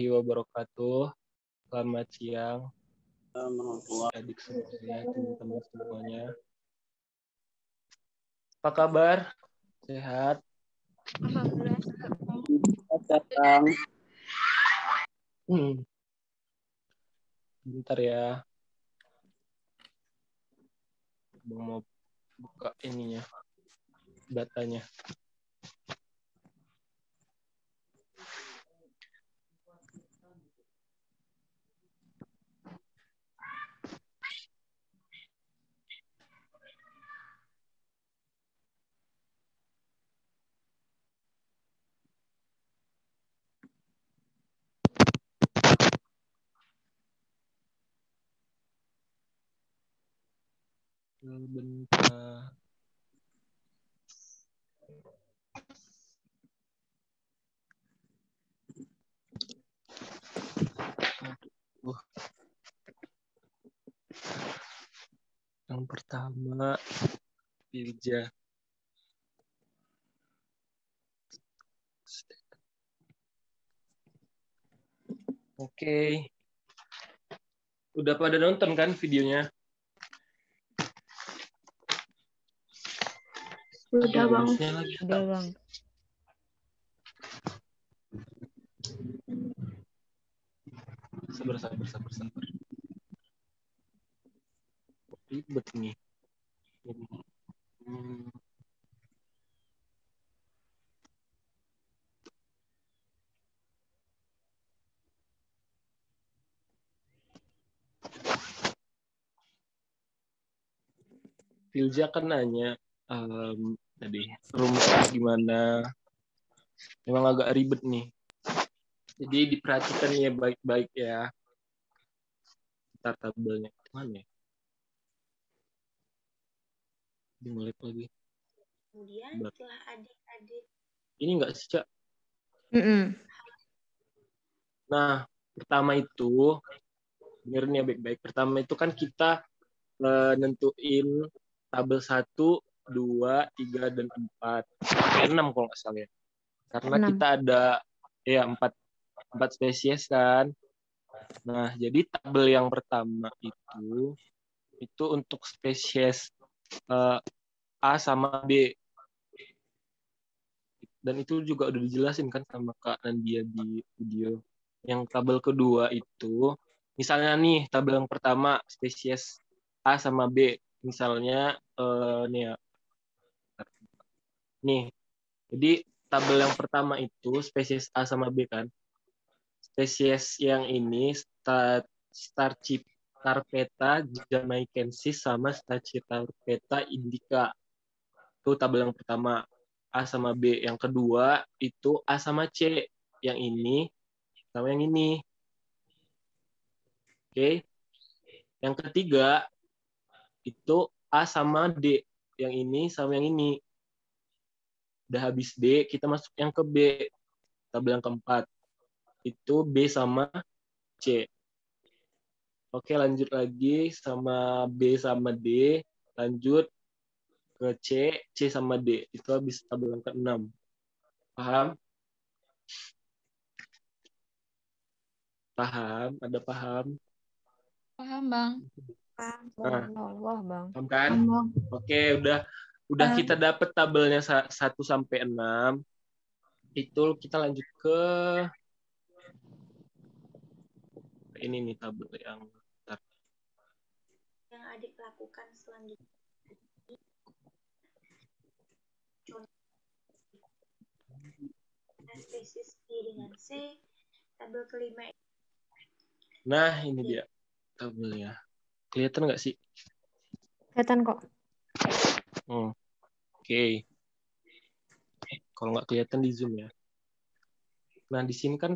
wabarakatuh. Selamat siang adik semuanya, teman-teman semuanya. Apa kabar? Sehat? Alhamdulillah. Bentar ya. Mau buka ininya, datanya. Bentar. Yang pertama, Firja. Oke. Udah pada nonton kan videonya? Udah bang. Udah bang. Sabar. Ribet nih. Filja kan nanya tadi rumusnya gimana. Memang agak ribet nih. Jadi diperhatikan ya baik-baik ya. Ntar tabelnya mana ya? Dimulai lagi. Kemudian setelah adik-adik. Ini enggak sih, Cak? Nah, pertama itu, dengerin ya baik-baik. Pertama itu kan kita nentuin tabel 1, 2, 3, dan 4. Sampai 6 kalau nggak salah ya. Karena 6. kita ada ya 4 spesies kan. Nah, jadi tabel yang pertama itu untuk spesies A sama B. Dan itu juga udah dijelasin kan sama Kak Nandia di video. Yang tabel kedua itu, misalnya nih tabel yang pertama spesies A sama B. Misalnya nih ya. Nih, jadi tabel yang pertama itu spesies A sama B kan. Spesies yang ini Starchytarpeta jamaicensis sama Starchytarpeta indica. Itu tabel yang pertama. A sama B. Yang kedua itu A sama C. Yang ini sama yang ini. Oke. Yang ketiga itu A sama D. Yang ini sama yang ini. Udah habis D, kita masuk yang ke B. Tabel yang keempat. Itu B sama C. Oke, lanjut lagi sama B sama D. Lanjut ke C, C sama D. Itu habis tabel yang ke-6. Paham? Paham? Ada paham? Paham bang. Nah, Allah bang. paham kan? Oke, udah kita dapat tabelnya 1 sampai 6. Itu kita lanjut ke ini nih tabel yang adik lakukan selanjutnya. Spesies B dengan C. Tabel kelima. Nah, ini dia tabelnya. Kelihatan nggak sih? Kelihatan kok. Oke. Kalau nggak kelihatan di Zoom ya. Nah, di sini kan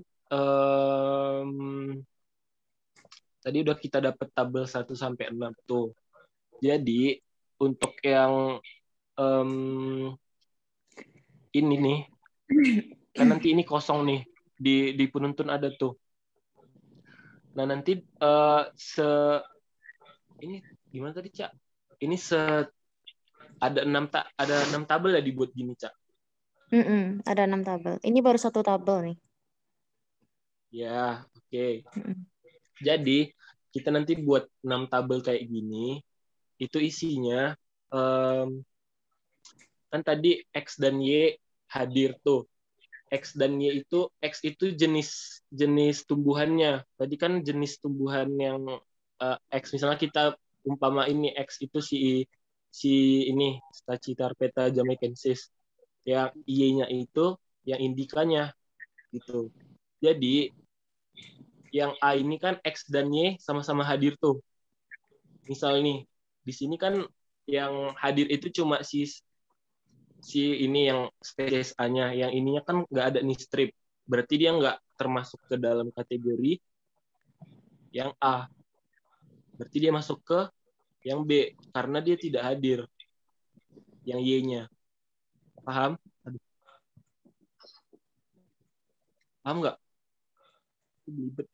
tadi udah kita dapat tabel 1 sampai 6 tuh. Jadi, untuk yang ini nih, kan nanti ini kosong nih. Di penuntun ada tuh. Nah, nanti ini gimana tadi, Cak? Ini ada 6 tabel ya dibuat gini, Cak? Ada 6 tabel. Ini baru 1 tabel nih. Ya, oke. Mm-mm. Jadi kita nanti buat 6 tabel kayak gini. Itu isinya kan tadi X dan Y hadir tuh. X dan Y itu X itu jenis jenis tumbuhannya. Tadi kan jenis tumbuhan yang X misalnya kita umpama ini X itu si ini Stachycarpeta jamaicensis. Yang Y-nya itu yang indikanya gitu. Jadi yang A ini kan X dan Y sama-sama hadir tuh. Misal nih di sini kan yang hadir itu cuma si ini yang spesies A-nya, yang ininya kan nggak ada nih strip. Berarti dia nggak termasuk ke dalam kategori yang A. Berarti dia masuk ke yang B, karena dia tidak hadir, yang Y-nya. Paham? Aduh, paham nggak? Belibet.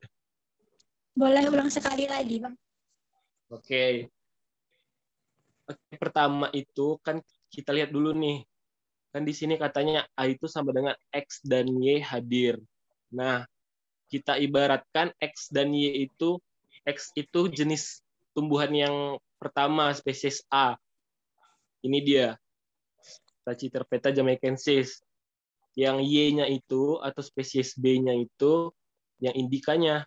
Boleh ulang sekali lagi, Bang. Oke. Oke, pertama itu kan kita lihat dulu nih. Kan di sini katanya A itu sama dengan X dan Y hadir. Nah, kita ibaratkan X dan Y itu, X itu jenis tumbuhan yang pertama, spesies A. Ini dia, Stachycarpeta jamaicensis. Yang Y-nya itu, atau spesies B-nya itu, yang indikanya.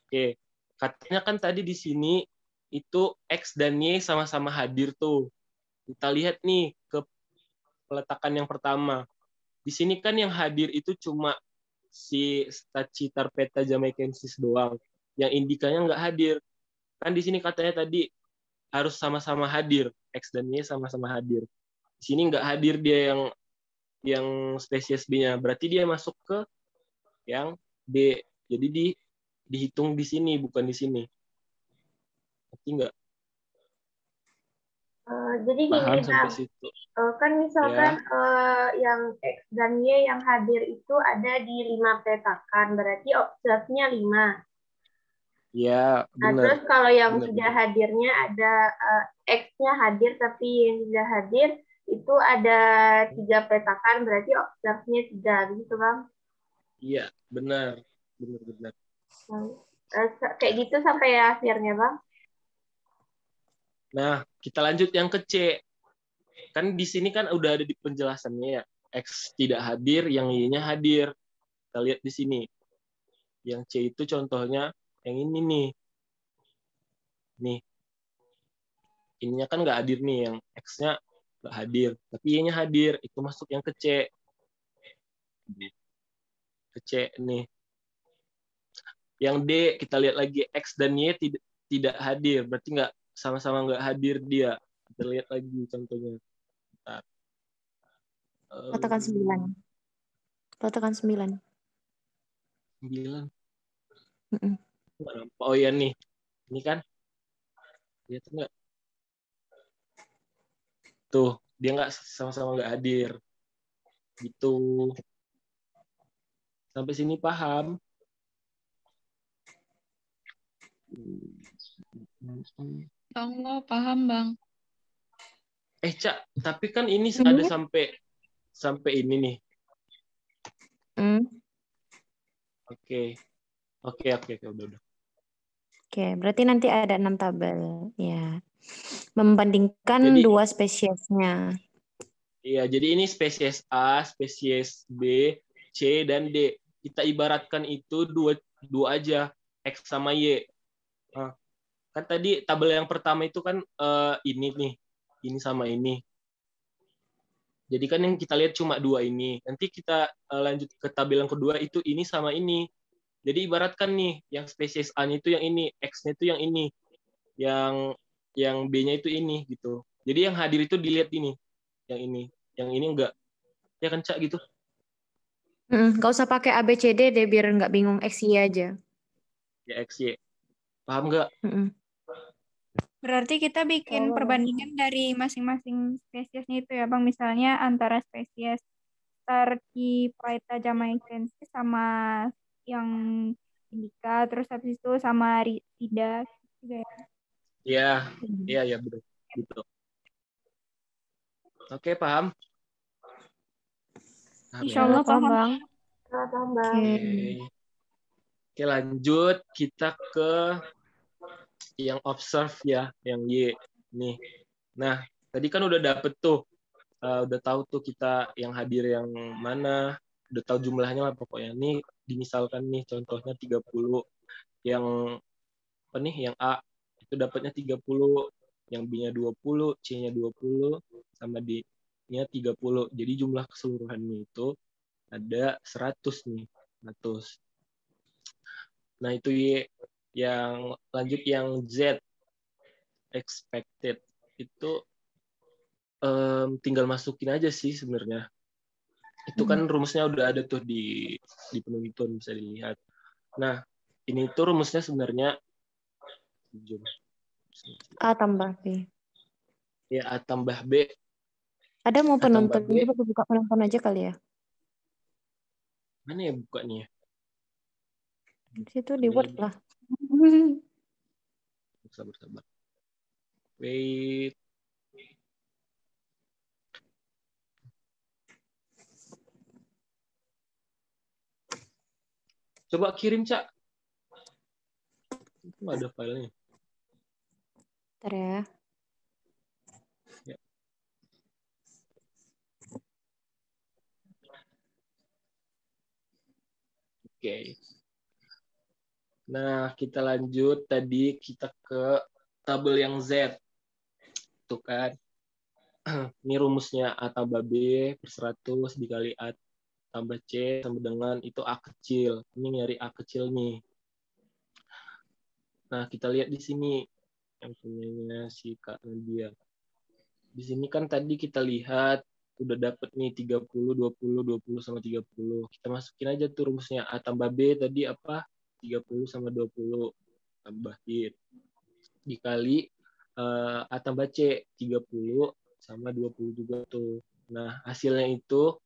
Oke, katanya kan tadi di sini, itu X dan Y sama-sama hadir tuh. Kita lihat nih ke peletakan yang pertama. Di sini kan yang hadir itu cuma si Stachycarpeta jamaicensis doang. Yang indikanya nggak hadir. Kan di sini katanya tadi harus sama-sama hadir. X dan Y sama-sama hadir. Di sini nggak hadir dia yang spesies B-nya. Berarti dia masuk ke yang B. Jadi dihitung di sini, bukan di sini. Ngerti nggak? Jadi gini, Paham sampai Bang. situ? Kan misalkan Ya, yang X dan Y yang hadir itu ada di 5 petakan, berarti observnya 5. ya Nah, benar. terus kalau yang Benar, sudah benar. hadirnya ada X-nya hadir, tapi yang tidak hadir itu ada 3 petakan, berarti observnya 3, gitu Bang. Iya, benar. Benar, benar. Nah, kayak gitu sampai akhirnya Bang. Nah, kita lanjut yang ke C. Kan di sini kan udah ada di penjelasannya ya. X tidak hadir, yang Y-nya hadir. Kita lihat di sini. Yang C itu contohnya yang ini nih. Nih, ininya kan nggak hadir nih. Yang X-nya nggak hadir. Tapi Y-nya hadir. Itu masuk yang ke C. Ke C nih. Yang D, kita lihat lagi. X dan Y tidak hadir. Berarti nggak sama-sama nggak hadir dia. Kita lihat lagi contohnya. Bentar. Letakkan 9. Letakkan 9. 9. Mm-mm. Oh iya nih. Ini kan. Lihat nggak? Tuh, dia nggak sama-sama nggak hadir. Gitu. Sampai sini paham? Allah paham Bang. Cak, tapi kan ini ada Hmm. sampai ini nih. Hmm. Oke. Oke, udah. Oke, berarti nanti ada 6 tabel. Ya. Membandingkan Jadi, dua spesiesnya. iya, jadi ini spesies A, spesies B, C, dan D. Kita ibaratkan itu dua aja, X sama Y. Nah, kan tadi tabel yang pertama itu kan ini nih, ini sama ini. Jadi kan yang kita lihat cuma dua ini. Nanti kita lanjut ke tabel yang kedua itu ini sama ini. Jadi ibaratkan nih, yang spesies A-nya itu yang ini, X-nya itu yang ini, yang B-nya itu ini gitu. Jadi yang hadir itu dilihat ini, yang ini enggak. Ya kan Cak gitu? Nggak usah pakai ABCD deh biar nggak bingung XY aja. Ya X, Y. Paham nggak? Mm-mm. Berarti kita bikin perbandingan dari masing-masing spesiesnya itu ya, Bang. Misalnya antara spesies Starkeyphyta jamaicensis sama yang indica, terus habis itu sama Rhizida juga ya. Iya, betul. Gitu. Oke, paham? Paham Insya ya? Allah Paham, paham. Bang. Paham Bang. Oke. Oke. Oke, lanjut kita ke yang observe ya, yang Y nih. Nah, tadi kan udah dapet tuh, udah tahu tuh kita yang hadir yang mana, udah tahu jumlahnya lah pokoknya. Nih, dimisalkan nih contohnya 30, yang apa nih, yang A itu dapatnya 30, yang B-nya 20, C-nya 20, sama D-nya 30. Jadi jumlah keseluruhannya itu ada 100 nih, 100. Nah, itu Y. Yang lanjut yang Z, expected. Itu tinggal masukin aja sih sebenarnya. Itu kan rumusnya udah ada tuh di penulisan, bisa dilihat. Nah, ini tuh rumusnya sebenarnya A tambah B. ya A tambah B. Ada mau A tambah penonton, B. coba buka penonton aja kali ya. Mana ya bukanya? Di situ di Word lah. Sabar. Wait. Coba kirim, Cak. Itu nggak ada filenya. Bentar ya. Ya. Oke. Nah, kita lanjut. Tadi kita ke tabel yang Z. Tuh kan. Ini rumusnya A tambah B per 100 dikali A tambah C sama dengan itu A kecil. Ini nyari A kecil nih. Nah, kita lihat di sini yang punyanya si Kak Nadia. Di sini kan tadi kita lihat udah dapet nih 30, 20, 20 sama 30. Kita masukin aja tuh rumusnya A tambah B tadi apa? 30 sama 20 tambahin. Dikali A tambah C 30 sama 20 juga tuh. Nah, hasilnya itu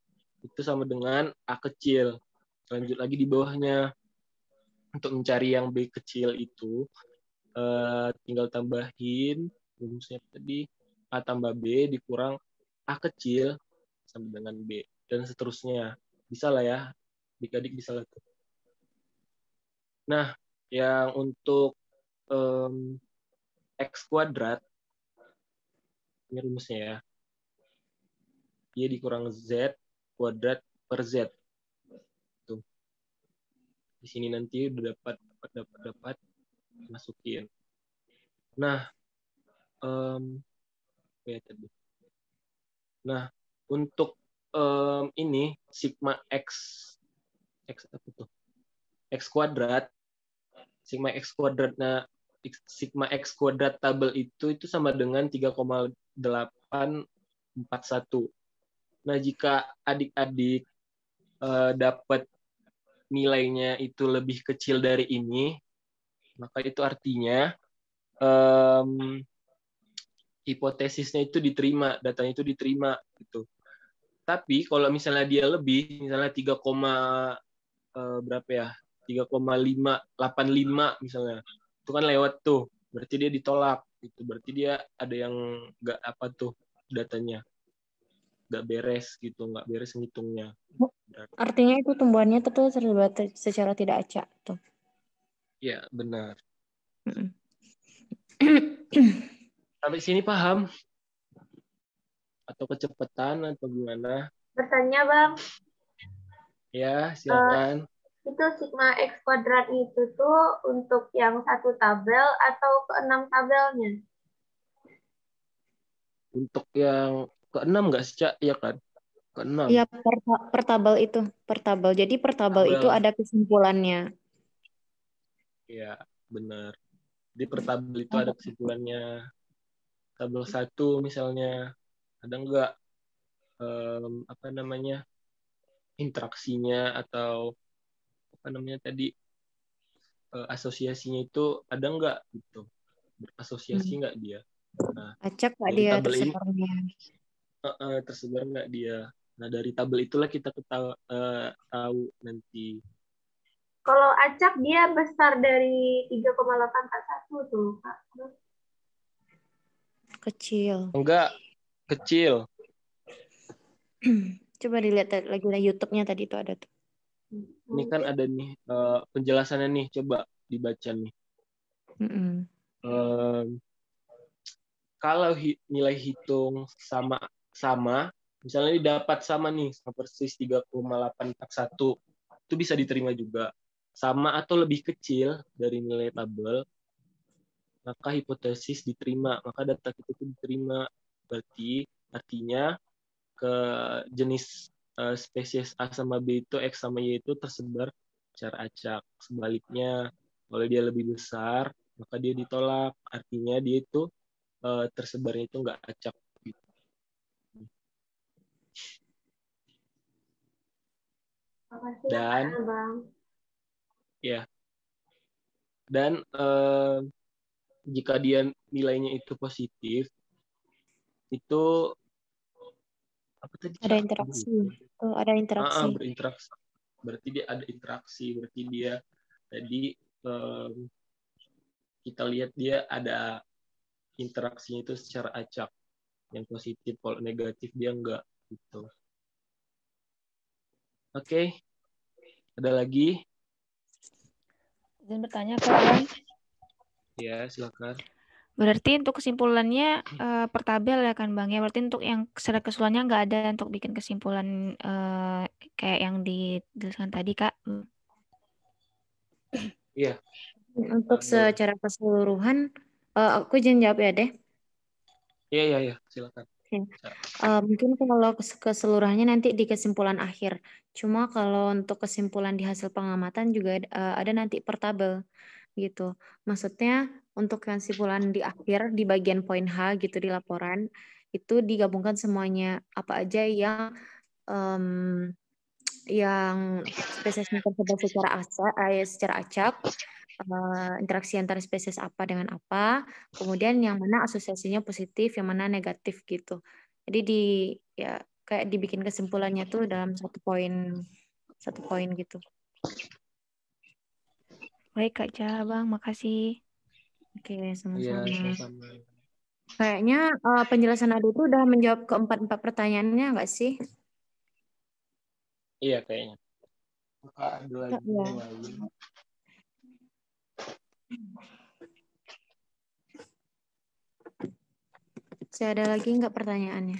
sama dengan A kecil. Lanjut lagi di bawahnya. Untuk mencari yang B kecil itu, tinggal tambahin rumusnya tadi A tambah B dikurang A kecil sama dengan B. Dan seterusnya. Bisa lah ya. Adik-adik bisa lah tuh. Nah, yang untuk X kuadrat, ini rumusnya ya. Y dikurang Z kuadrat per Z. Tuh. Di sini nanti udah dapat masukin. Nah, ya tadi. Nah, untuk ini sigma X apa tuh? X kuadrat, sigma X kuadratnya sigma X kuadrat tabel itu sama dengan 3,841. Nah, jika adik-adik dapat nilainya itu lebih kecil dari ini, maka itu artinya hipotesisnya itu diterima, datanya itu diterima gitu. Tapi kalau misalnya dia lebih, misalnya 3, berapa ya? 3,585 misalnya. Itu kan lewat tuh. Berarti dia ditolak gitu. Berarti dia ada yang enggak apa tuh datanya. Enggak beres gitu, enggak beres ngitungnya. Artinya itu tumbuhannya tuh terlibat secara tidak acak tuh. Ya, benar. Sampai sini paham? Atau kecepatan atau gimana? Bertanya, Bang. Ya, silakan. Itu sigma X kuadrat itu tuh untuk yang satu tabel atau ke-6 tabelnya? Untuk yang ke-6 nggak sih, Cak? Iya kan? Ke-6. Iya, per tabel itu. Per tabel. Jadi per tabel itu ada kesimpulannya. Iya, benar. Di per tabel itu ada kesimpulannya. Tabel 1 misalnya, ada nggak apa namanya, interaksinya atau apa namanya tadi, asosiasinya itu ada nggak gitu. Berasosiasi nggak dia. Nah, Acak nggak dari dia tabel ini tersebarnya? tersebar nggak dia. Nah, dari tabel itulah kita tahu nanti. Kalau acak dia besar dari 3,841 tuh, Kak. Kecil. Enggak, kecil. Coba dilihat lagi YouTube-nya tadi itu ada tuh. Ini kan ada nih penjelasannya nih, coba dibaca nih. Mm-mm. Kalau nilai hitung sama, misalnya didapat sama nih, sama persis 3,841, itu bisa diterima juga. Sama atau lebih kecil dari nilai tabel, maka hipotesis diterima, maka data kita itu diterima. Berarti artinya ke jenis spesies A sama B itu, X sama Y itu tersebar secara acak. Sebaliknya, kalau dia lebih besar, maka dia ditolak. Artinya dia itu tersebarnya itu nggak acak. Makasih ya, Dan Kak Bang. ya, dan jika dia nilainya itu positif, itu apa tadi? Ada interaksi. Oh, ada interaksi. Berinteraksi. Berarti dia ada interaksi. Berarti dia tadi kita lihat dia ada interaksinya itu secara acak. Yang positif, kalau negatif dia enggak gitu. Oke. Ada lagi? Izin bertanya, Kak Bang. Ya, silakan. Berarti untuk kesimpulannya per tabel ya kan Bang ya. Berarti untuk yang secara keseluruhannya nggak ada untuk bikin kesimpulan kayak yang dijelaskan tadi Kak. Iya. Untuk secara keseluruhan, aku izin jawab ya deh. Iya, silakan. Mungkin kalau keseluruhannya nanti di kesimpulan akhir. Cuma kalau untuk kesimpulan di hasil pengamatan juga ada nanti per tabel gitu. Maksudnya untuk kesimpulan di akhir di bagian poin H gitu di laporan itu digabungkan semuanya apa aja yang spesiesnya tersebar secara acak, interaksi antara spesies apa dengan apa, kemudian yang mana asosiasinya positif, yang mana negatif gitu. Jadi kayak dibikin kesimpulannya tuh dalam satu poin gitu. Baik Kak Ja, Bang, makasih. Oke, sama-sama. Iya, sama-sama. Kayaknya penjelasan Ade itu udah menjawab keempat pertanyaannya nggak sih? Iya, kayaknya. Ada lagi yang lain. Saya ada lagi nggak pertanyaannya?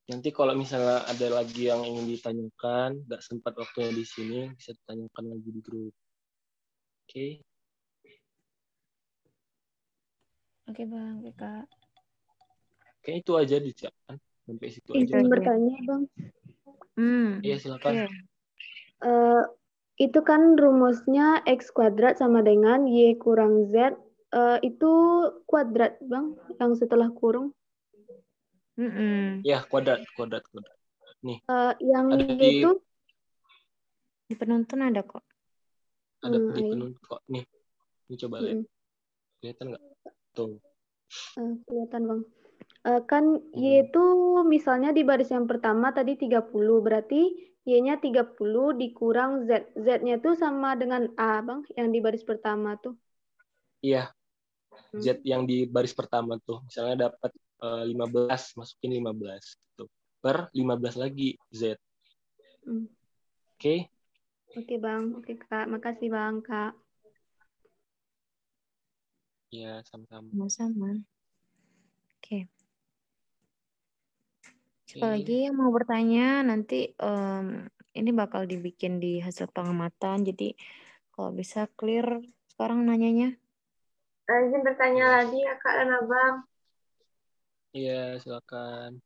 Nanti kalau misalnya ada lagi yang ingin ditanyakan, nggak sempat waktunya di sini, bisa ditanyakan lagi di grup. Oke. Oke Bang, oke Kak. Kayaknya itu aja diucapkan. Sampai situ aja. Izin bertanya, Bang. Iya, silakan. Itu kan rumusnya X kuadrat sama dengan Y kurang Z. Itu kuadrat, Bang, yang setelah kurung. Ya, kuadrat. Nih. Yang ada Y itu di penuntun ada kok. Ada di penuntun kok. Nih. Ini coba lihat. Kelihatan nggak? Tuh. Kelihatan, Bang. Kan Y itu misalnya di baris yang pertama tadi 30, berarti Y-nya 30 dikurang Z. Z-nya itu sama dengan A, Bang, yang di baris pertama tuh. Iya. Z yang di baris pertama tuh. Misalnya dapat 15, masukin 15. Tuh. Per 15 lagi Z. Oke. Oke, Bang. Oke, Kak. Makasih, Bang, Kak. Iya, sama-sama. Sama-sama. Oke. Siapa lagi yang mau bertanya, nanti ini bakal dibikin di hasil pengamatan. Jadi kalau bisa clear sekarang nanyanya. Izin bertanya lagi ya Kak dan Abang. Iya, silakan.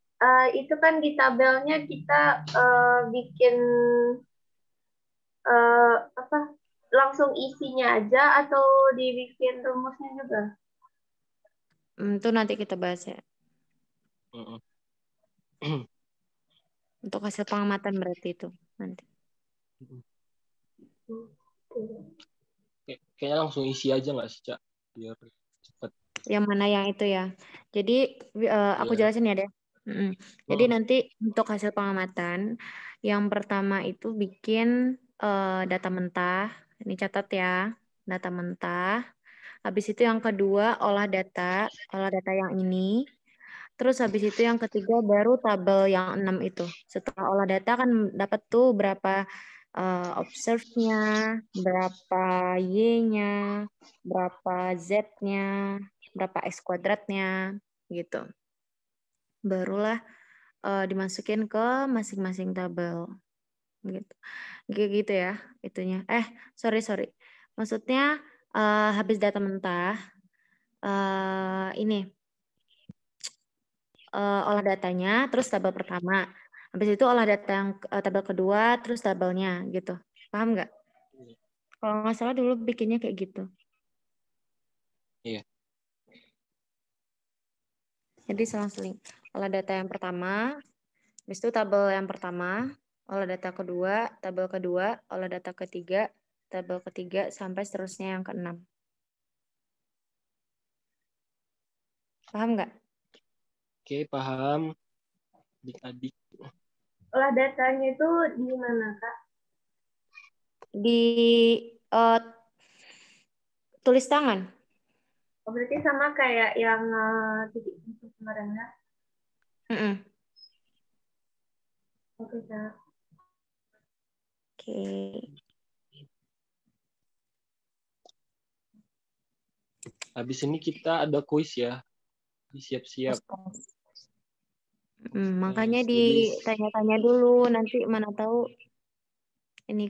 Itu kan di tabelnya kita bikin langsung isinya aja atau dibikin rumusnya juga? Itu nanti kita bahas ya. Untuk hasil pengamatan berarti itu nanti. Kayaknya langsung isi aja nggak sih, Cak? Biar cepat. Yang mana yang itu ya. Jadi aku jelasin ya deh. Jadi nanti untuk hasil pengamatan, yang pertama itu bikin data mentah. Ini catat ya, data mentah. Habis itu yang kedua olah data yang ini. Terus habis itu yang ketiga baru tabel yang 6 itu. Setelah olah data kan dapat tuh berapa observe-nya, berapa Y-nya, berapa Z-nya, berapa X kuadratnya, gitu. Barulah dimasukin ke masing-masing tabel. Gitu. Gitu ya, itunya. Sorry. Maksudnya habis data mentah, ini olah datanya, terus tabel pertama. Habis itu olah data yang tabel kedua, terus tabelnya gitu. Paham nggak? Kalau nggak salah dulu bikinnya kayak gitu. Iya. Jadi selang-seling. Olah data yang pertama, habis itu tabel yang pertama, olah data kedua, tabel kedua, olah data ketiga, tabel ketiga, sampai seterusnya yang keenam. Paham nggak? Oke, paham. Adik-adik. Olah datanya itu di mana, Kak? Di tulis tangan. Oh, berarti sama kayak yang titik itu kemarin ya? Oke, Kak. Oke. Habis ini kita ada kuis ya. Siap-siap. Makanya Jadi ditanya-tanya dulu, nanti mana tahu ini